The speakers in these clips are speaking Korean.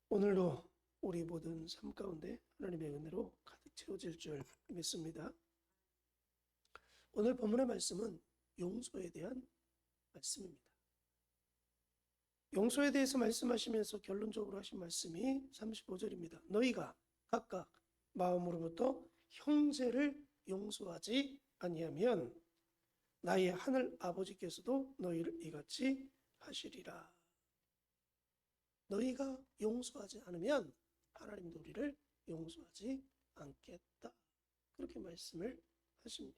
오늘도 우리 모든 삶 가운데 하나님의 은혜로 가득 채워질 줄 믿습니다. 오늘 본문의 말씀은 용서에 대한 말씀입니다. 용서에 대해서 말씀하시면서 결론적으로 하신 말씀이 35절입니다. 너희가 각각 마음으로부터 형제를 용서하지 아니하면 나의 하늘 아버지께서도 너희를 이같이 하시리라. 너희가 용서하지 않으면 하나님도 우리를 용서하지 않겠다. 그렇게 말씀을 하십니다.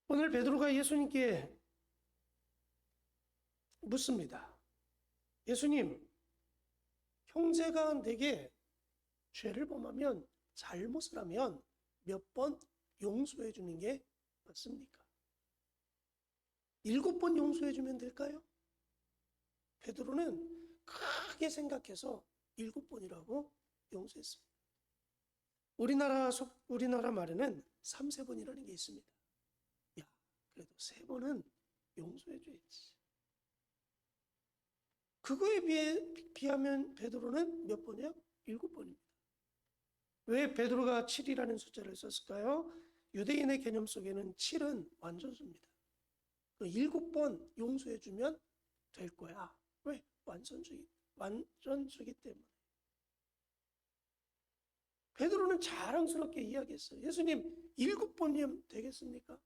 오늘 베드로가 예수님께 묻습니다. 예수님, 형제가 내게 죄를 범하면, 잘못을 하면 몇 번 용서해 주는 게 맞습니까? 7번 용서해 주면 될까요? 베드로는 크게 생각해서 7번이라고 용서했습니다. 우리나라 말에는 3세번이라는 게 있습니다. 야, 그래도 3번은 용서해줘야지. 그거에 비하면 베드로는 몇 번이요? 7번입니다. 왜 베드로가 7이라는 숫자를 썼을까요? 유대인의 개념 속에는 7은 완전수입니다. 그 7번 용서해주면 될 거야. 왜? 완전수기 때문에. 베드로는 자랑스럽게 이야기했어요. 예수님, 7번이면 되겠습니까?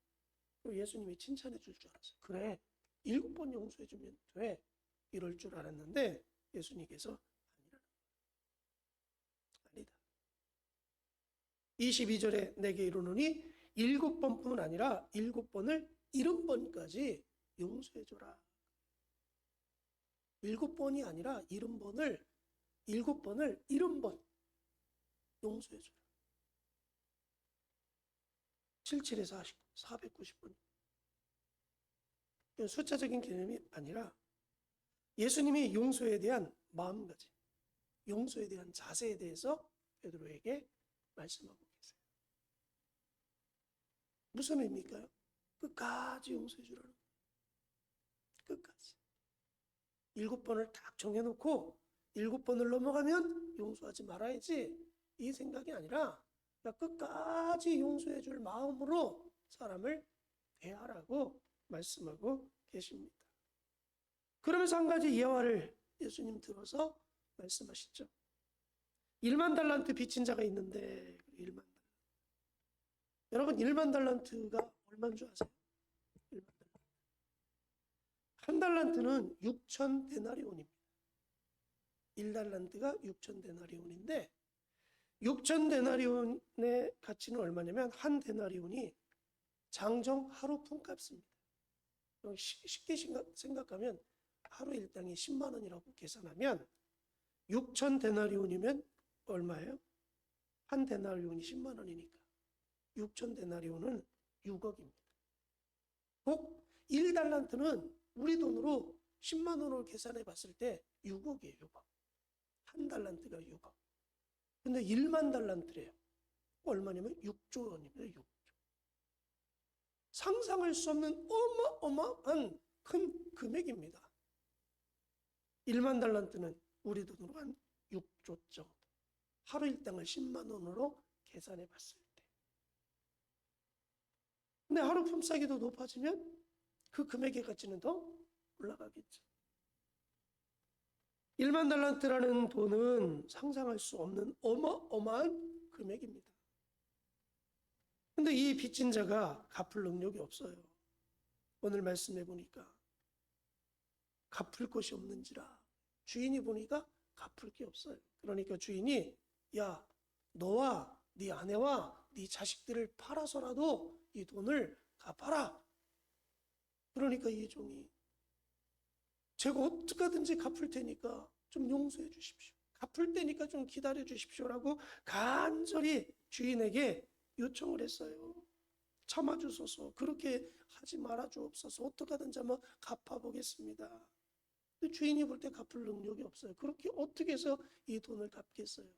그리고 예수님이 칭찬해 줄 줄 알았어요. 그래, 7번 용서해 주면 돼. 이럴 줄 알았는데 예수님께서 아니라는 거예요. 아니다. 22절에 내게 이르노니 7번뿐 아니라 7번을 70번까지 용서해 줘라. 7번이 아니라 7번을 70번 용서해 줘라. 77에서 490번. 이건 숫자적인 개념이 아니라 예수님이 용서에 대한 마음가짐, 용서에 대한 자세에 대해서 베드로에게 말씀하고 계세요. 무슨 의미일까요? 끝까지 용서해 주라는 거예요. 끝까지. 7번을 딱 정해놓고 7번을 넘어가면 용서하지 말아야지, 이 생각이 아니라 끝까지 용서해 줄 마음으로 사람을 대하라고 말씀하고 계십니다. 그러면서 한 가지 예화를 예수님 들어서 말씀하시죠. 1만 달란트 빚진 자가 있는데 1만 달란트. 여러분, 1만 달란트가 얼마인 줄 아세요? 1만 달란트. 한 달란트는 6천 데나리온입니다. 1달란트가 6천 데나리온인데 6천 데나리온의 가치는 얼마냐면 한 데나리온이 장정 하루 품값입니다. 쉽게 생각하면 하루 일당이 10만 원이라고 계산하면 6천 데나리온이면 얼마예요? 한 데나리온이 10만 원이니까 6천 데나리온은 6억입니다. 꼭 1달란트는 우리 돈으로 10만 원으로 계산해 봤을 때 6억이에요. 6억. 한 달란트가 6억. 근데 1만 달란트래요. 얼마냐면 6조 원입니다. 6조. 상상할 수 없는 어마어마한 큰 금액입니다. 1만 달란트는 우리 돈으로 한 6조 정도. 하루 일당을 10만 원으로 계산해 봤을 때. 근데 하루 품삯이 더 높아지면 그 금액의 가치는 더 올라가겠죠. 1만 달란트라는 돈은 상상할 수 없는 어마어마한 금액입니다. 근데 이 빚진 자가 갚을 능력이 없어요. 오늘 말씀해 보니까 갚을 것이 없는지라. 주인이 보니까 갚을 게 없어요. 그러니까 주인이, 야, 너와 네 아내와 네 자식들을 팔아서라도 이 돈을 갚아라. 그러니까 이 종이, 제가 어떻게든지 갚을 테니까 좀 용서해 주십시오. 갚을 테니까 좀 기다려 주십시오라고 간절히 주인에게 요청을 했어요. 참아주소서, 그렇게 하지 말아 주옵소서, 어떻게 하든지 한번 갚아보겠습니다. 근데 주인이 볼 때 갚을 능력이 없어요. 그렇게 어떻게 해서 이 돈을 갚겠어요?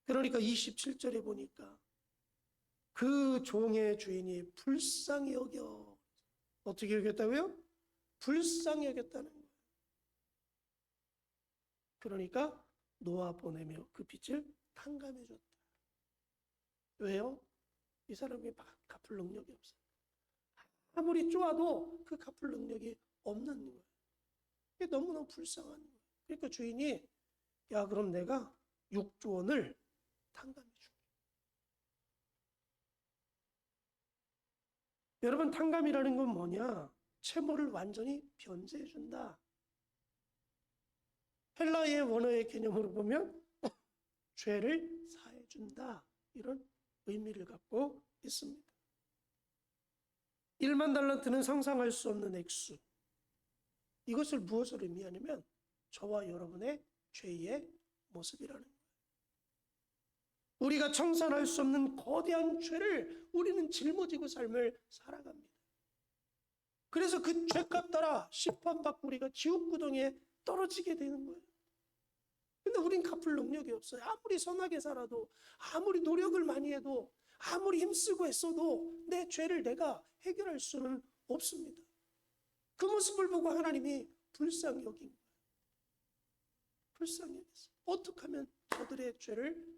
그러니까 27절에 보니까 그 종의 주인이 불쌍히 여겨. 어떻게 여겼다고요? 불쌍히 여겼다는 거예요. 그러니까 놓아 보내며 그 빚을 탕감해 줬다. 왜요? 이 사람이 갚을 능력이 없어요. 아무리 쪼아도 그 갚을 능력이 없는 거예요. 이게 너무너무 불쌍한 거예요. 그러니까 주인이 야, 그럼 내가 6조 원을 탕감해 줄게. 여러분, 탕감이라는 건 뭐냐? 채무를 완전히 변제해 준다. 헬라의 원어의 개념으로 보면 죄를 사해 준다. 이런 의미를 갖고 있습니다. 1만 달란트는 상상할 수 없는 액수. 이것을 무엇으로 의미하냐면 저와 여러분의 죄의 모습이라는 거예요. 우리가 청산할 수 없는 거대한 죄를 우리는 짊어지고 삶을 살아갑니다. 그래서 그 죄값 따라 심판받고 우리가 지옥구덩이에 떨어지게 되는 거예요. 근데 우린 갚을 능력이 없어요. 아무리 선하게 살아도, 아무리 노력을 많이 해도, 아무리 힘쓰고 했어도 내 죄를 내가 해결할 수는 없습니다. 그 모습을 보고 하나님이 불쌍히 여긴 거예요. 불쌍히 여겼어요. 어떻게 하면 저들의 죄를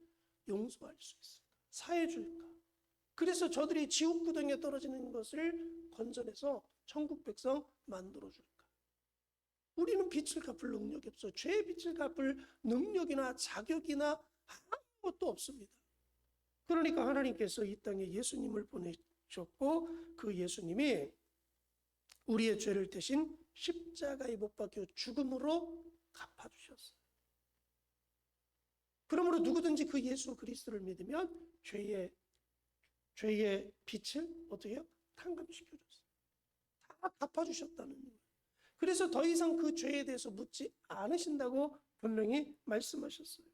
용서할 수 있을까? 사해 줄까? 그래서 저들이 지옥구덩이에 떨어지는 것을 건져내서 천국 백성 만들어 줄까? 우리는 빚을 갚을 능력이 없어요. 죄의 빚을 갚을 능력이나 자격이나 아무것도 없습니다. 그러니까 하나님께서 이 땅에 예수님을 보내셨고 그 예수님이 우리의 죄를 대신 십자가에 못 박혀 죽음으로 갚아주셨어요. 그러므로 누구든지 그 예수 그리스도를 믿으면 죄의 빚을 어떻게 해요? 탕감시켜줬어요. 다 갚아주셨다는 거예요. 그래서 더 이상 그 죄에 대해서 묻지 않으신다고 분명히 말씀하셨어요.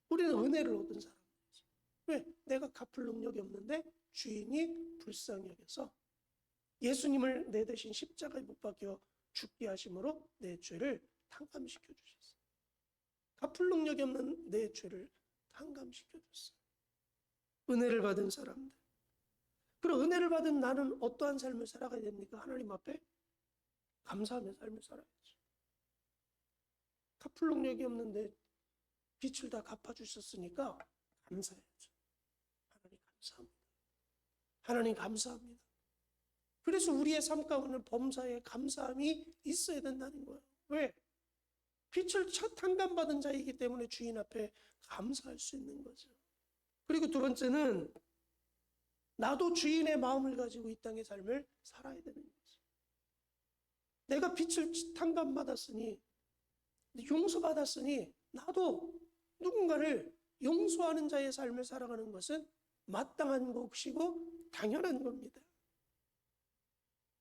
우리는 은혜를 얻은 사람이죠. 왜? 내가 갚을 능력이 없는데 주인이 불쌍히 여겨서 예수님을 내 대신 십자가에 못 박혀 죽게 하심으로 내 죄를 탕감시켜 주셨어요. 갚을 능력이 없는 내 죄를 탕감시켜 줬어요. 은혜를 받은 사람들. 그럼 은혜를 받은 나는 어떠한 삶을 살아가야 됩니까? 하나님 앞에 감사하며 삶을 살아야죠. 갚을 능력이 없는데 빚을 다 갚아주셨으니까 감사해야죠. 하나님 감사합니다. 하나님 감사합니다. 그래서 우리의 삶 가운데 범사에 감사함이 있어야 된다는 거예요. 왜? 빚을 탕감받은 자이기 때문에 주인 앞에 감사할 수 있는 거죠. 그리고 두 번째는 나도 주인의 마음을 가지고 이 땅의 삶을 살아야 되는 거죠. 내가 빚을 탕감받았으니 용서받았으니 나도 누군가를 용서하는 자의 삶을 살아가는 것은 마땅한 것이고 당연한 겁니다.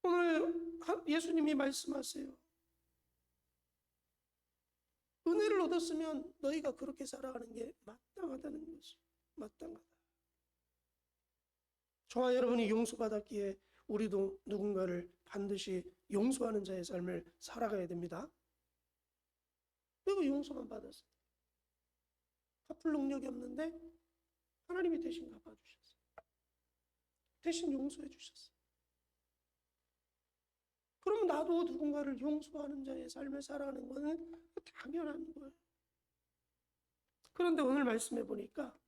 오늘 예수님이 말씀하세요. 은혜를 얻었으면 너희가 그렇게 살아가는 게 마땅하다는 것이죠. 마땅하다. 저와 여러분이 용서받았기에 우리도 누군가를 반드시 용서하는 자의 삶을 살아가야 됩니다. 내가 용서만 받았어요. 갚을 능력이 없는데 하나님이 대신 갚아주셨어요. 대신 용서해 주셨어요. 그럼 나도 누군가를 용서하는 자의 삶을 살아가는 것은 당연한 거예요. 그런데 오늘 말씀해 보니까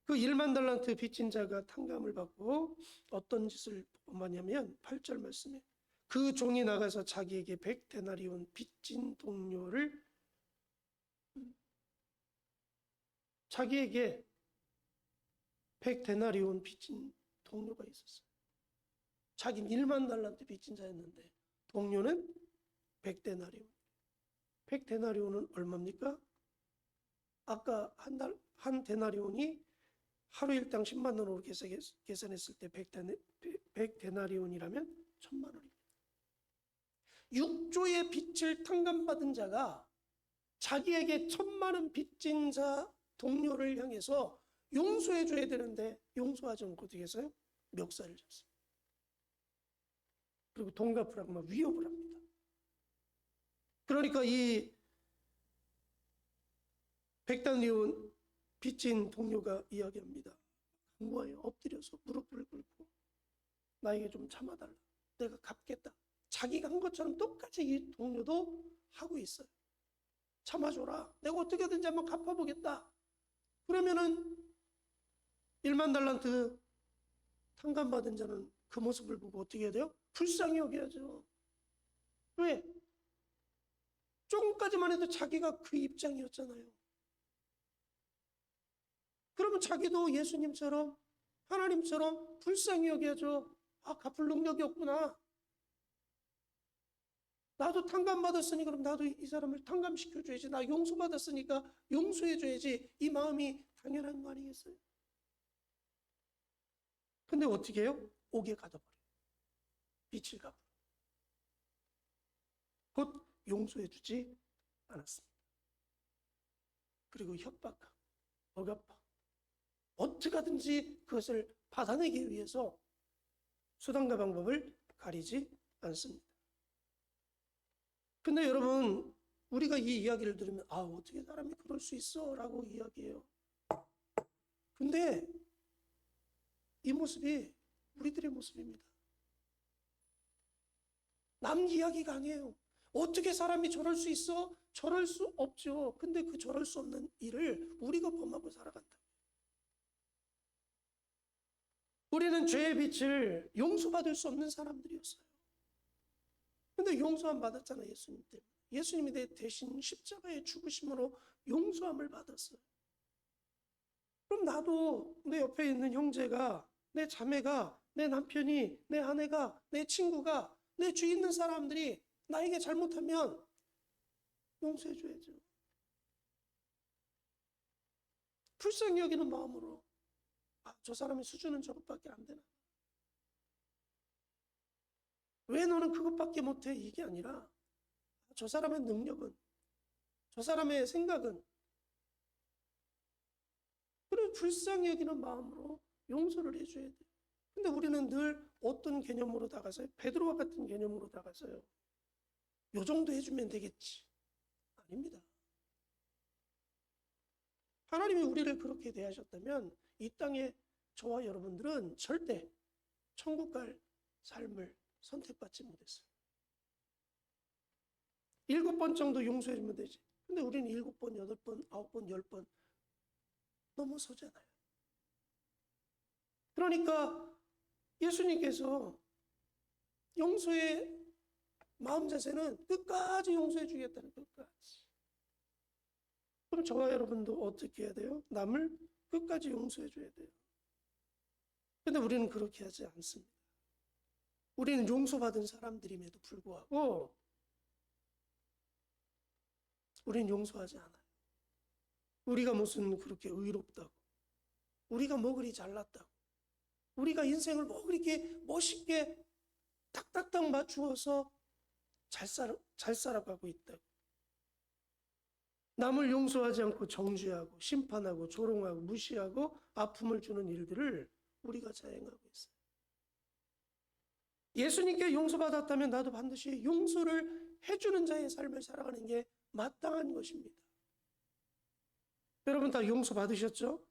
그 1만 달란트 빚진 자가 탕감을 받고 어떤 짓을 범하냐면 8절 말씀에 그 종이 나가서 자기에게 100데나리온 빚진 동료를 자기에게 100데나리온 빚진 동료가 있었어요. 자기는 1만 달란트 빚진 자였는데 동료는 100데나리온. 100데나리온은 얼마입니까? 아까 한 데나리온이 하루 일당 10만 원으로 계산했을 때 100데나리온이라면 1000만 원입니다. 6조의 빚을 탕감받은 자가 자기에게 1000만 원 빚진 자 동료를 향해서 용서해 줘야 되는데 용서하지 않고 어떻게 했어요? 멱살을 졌어요. 그리고 돈 갚으라고 막 위협을 합니다. 그러니까 이 100데나리온 빚진 동료가 이야기합니다. 간구해요. 엎드려서 무릎을 꿇고 나에게 좀 참아달라. 내가 갚겠다. 자기가 한 것처럼 똑같이 이 동료도 하고 있어요. 참아줘라. 내가 어떻게든지 한번 갚아보겠다. 그러면은 1만 달란트 탕감받은 자는 그 모습을 보고 어떻게 해야 돼요? 불쌍히 여겨야죠. 왜? 조금까지만 해도 자기가 그 입장이었잖아요. 그러면 자기도 예수님처럼 하나님처럼 불쌍히 여겨야죠. 아, 갚을 능력이 없구나. 나도 탕감받았으니 그럼 나도 이 사람을 탕감시켜줘야지. 나 용서받았으니까 용서해줘야지. 이 마음이 당연한 거 아니겠어요? 근데 어떻게 해요? 옥에 가둬버려요. 빛을 갚아. 곧 용서해주지 않았습니다. 그리고 협박하고 억압하고 어떻게 하든지 그것을 받아내기 위해서 수단과 방법을 가리지 않습니다. 근데 여러분, 우리가 이 이야기를 들으면 아, 어떻게 사람이 그럴 수 있어? 라고 이야기해요. 근데 이 모습이 우리들의 모습입니다. 남 이야기가 아니에요. 어떻게 사람이 저럴 수 있어? 저럴 수 없죠. 근데 그 저럴 수 없는 일을 우리가 범하고 살아간다. 우리는 죄의 빛을 용서받을 수 없는 사람들이었어요. 근데 용서함 받았잖아요, 예수님 때문에. 예수님이 내 대신 십자가의 죽으심으로 용서함을 받았어요. 그럼 나도 내 옆에 있는 형제가, 내 자매가, 내 남편이, 내 아내가, 내 친구가, 내 주위 있는 사람들이 나에게 잘못하면 용서해줘야죠. 불쌍히 여기는 마음으로 아, 저 사람의 수준은 저것밖에 안 되나? 왜 너는 그것밖에 못해? 이게 아니라 저 사람의 능력은, 저 사람의 생각은 그런 불쌍히 여기는 마음으로 용서를 해줘야 돼요. 근데 우리는 늘 어떤 개념으로 다가서요? 베드로와 같은 개념으로 다가서요. 요 정도 해주면 되겠지. 아닙니다. 하나님이 우리를 그렇게 대하셨다면 이 땅에 저와 여러분들은 절대 천국 갈 삶을 선택받지 못했어요. 7번 정도 용서해주면 되지. 근데 우리는 7번, 8번, 9번, 10번 넘어서잖아요. 그러니까 예수님께서 용서의 마음 자세는 끝까지 용서해 주겠다는, 끝까지. 그럼 저와 여러분도 어떻게 해야 돼요? 남을 끝까지 용서해 줘야 돼요. 근데 우리는 그렇게 하지 않습니다. 우리는 용서받은 사람들임에도 불구하고 우리는 용서하지 않아요. 우리가 무슨 그렇게 의롭다고, 우리가 뭐 그리 잘났다고, 우리가 인생을 뭐 그렇게 멋있게 딱딱딱 맞추어서 잘 살아가고 있다고, 남을 용서하지 않고 정죄하고 심판하고 조롱하고 무시하고 아픔을 주는 일들을 우리가 자행하고 있어요. 예수님께 용서받았다면 나도 반드시 용서를 해주는 자의 삶을 살아가는 게 마땅한 것입니다. 여러분 다 용서받으셨죠?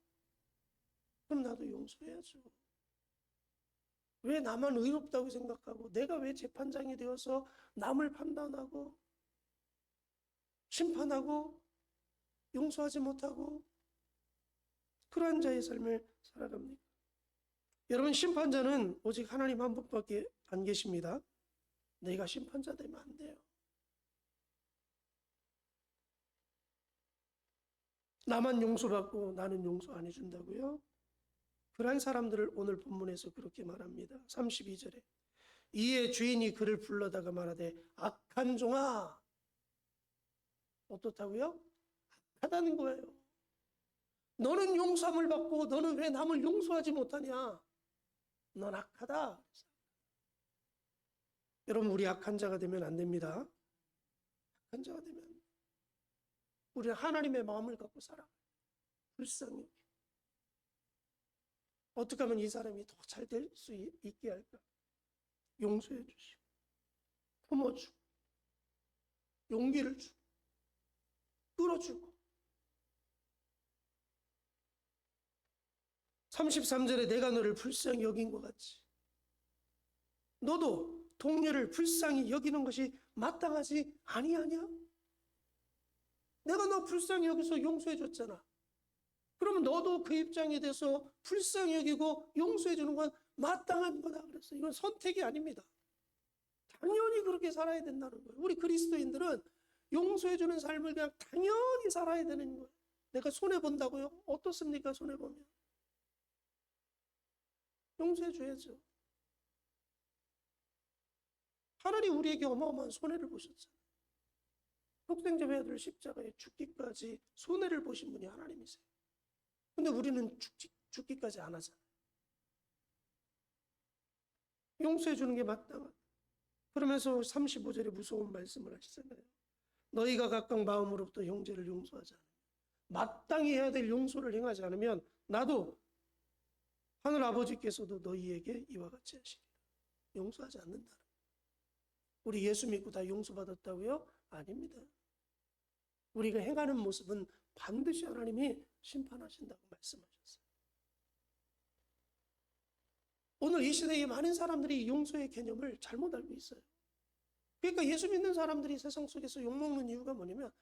그럼 나도 용서해야죠. 왜 나만 의롭다고 생각하고 내가 왜 재판장이 되어서 남을 판단하고 심판하고 용서하지 못하고 그러한 자의 삶을 살아갑니까? 여러분, 심판자는 오직 하나님 한 분밖에 안 계십니다. 내가 심판자 되면 안 돼요. 나만 용서받고 나는 용서 안 해준다고요? 그러한 사람들을 오늘 본문에서 그렇게 말합니다. 32절에 이에 주인이 그를 불러다가 말하되 악한 종아. 어떻다고요? 악하다는 거예요. 너는 용서함을 받고 너는 왜 남을 용서하지 못하냐? 넌 악하다. 여러분, 우리 악한 자가 되면 안 됩니다. 악한 자가 되면 우리는 하나님의 마음을 갖고 살아. 불쌍히. 어떻게 하면 이 사람이 더 잘 될 수 있게 할까? 용서해 주시고 품어주고 용기를 주고 끌어주고 33절에 내가 너를 불쌍히 여긴 것 같이 너도 동료를 불쌍히 여기는 것이 마땅하지 아니하냐? 내가 너 불쌍히 여기서 용서해 줬잖아. 그러면 너도 그 입장에 대해서 불쌍히 여기고 용서해 주는 건 마땅한 거다 그랬어요. 이건 선택이 아닙니다. 당연히 그렇게 살아야 된다는 거예요. 우리 그리스도인들은 용서해 주는 삶을 그냥 당연히 살아야 되는 거예요. 내가 손해 본다고요? 어떻습니까? 손해 보면 용서해 줘야죠. 하나님 우리에게 어마어마한 손해를 보셨잖아요. 독생자 외아들 십자가에 죽기까지 손해를 보신 분이 하나님이세요. 근데 우리는 죽기까지 안 하잖아요. 용서해 주는 게 마땅하다. 그러면서 35절에 무서운 말씀을 하시잖아요. 너희가 각각 마음으로부터 형제를 용서하지 않으면, 마땅히 해야 될 용서를 행하지 않으면 나도 하늘 아버지께서도 너희에게 이와 같이 하시리라. 용서하지 않는다. 우리 예수 믿고 다 용서받았다고요? 아닙니다. 우리가 행하는 모습은 반드시 하나님이 심판하신다고 말씀하셨어요. 오늘 이 시대에 많은 사람들이 용서의 개념을 잘못 알고 있어요. 그러니까 예수 믿는 사람들이 세상 속에서 욕먹는 이유가 뭐냐면,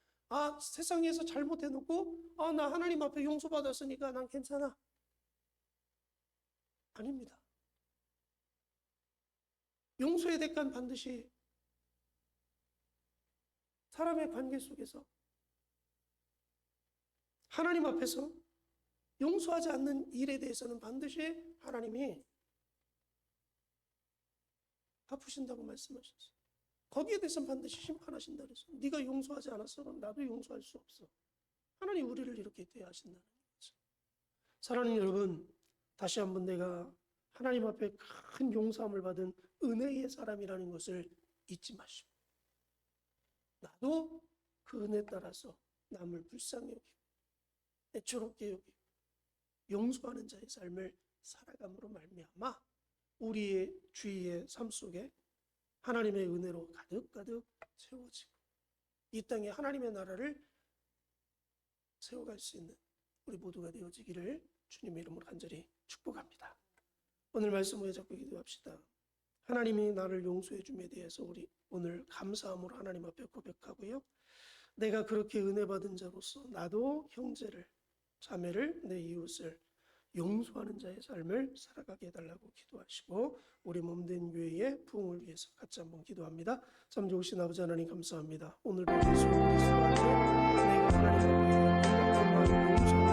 세상에서 잘못해놓고 나 하나님 앞에 용서받았으니까 난 괜찮아. 아닙니다. 용서의 대가는 반드시 사람의 관계 속에서 하나님 앞에서 용서하지 않는 일에 대해서는 반드시 하나님이 갚으신다고 말씀하셨어요. 거기에 대해서는 반드시 심판하신다 그랬어요. 네가 용서하지 않았어? 그럼 나도 용서할 수 없어. 하나님 우리를 이렇게 대하신다는 거죠. 사랑하는 여러분, 다시 한번 내가 하나님 앞에 큰 용서함을 받은 은혜의 사람이라는 것을 잊지 마시고, 나도 그 은혜 따라서 남을 불쌍히 여기고 애처롭게 여기고 용서하는 자의 삶을 살아감으로 말미암아 우리의 주위의 삶 속에 하나님의 은혜로 가득가득 채워지고 이 땅에 하나님의 나라를 세워갈 수 있는 우리 모두가 되어지기를 주님의 이름으로 간절히 축복합니다. 오늘 말씀 후에 잡고 기도합시다. 하나님이 나를 용서해 줌에 대해서 우리 오늘 감사함으로 하나님 앞에 고백하고요. 내가 그렇게 은혜 받은 자로서 나도 형제를, 자매를, 내 이웃을 용서하는 자의 삶을 살아가게 해달라고 기도하시고 우리 몸된 교회의 부흥을 위해서 같이 한번 기도합니다. 참 좋으신 아버지 하나님 감사합니다. 오늘도 예수 그리스도 안에 내가 하나님 앞에 용서하는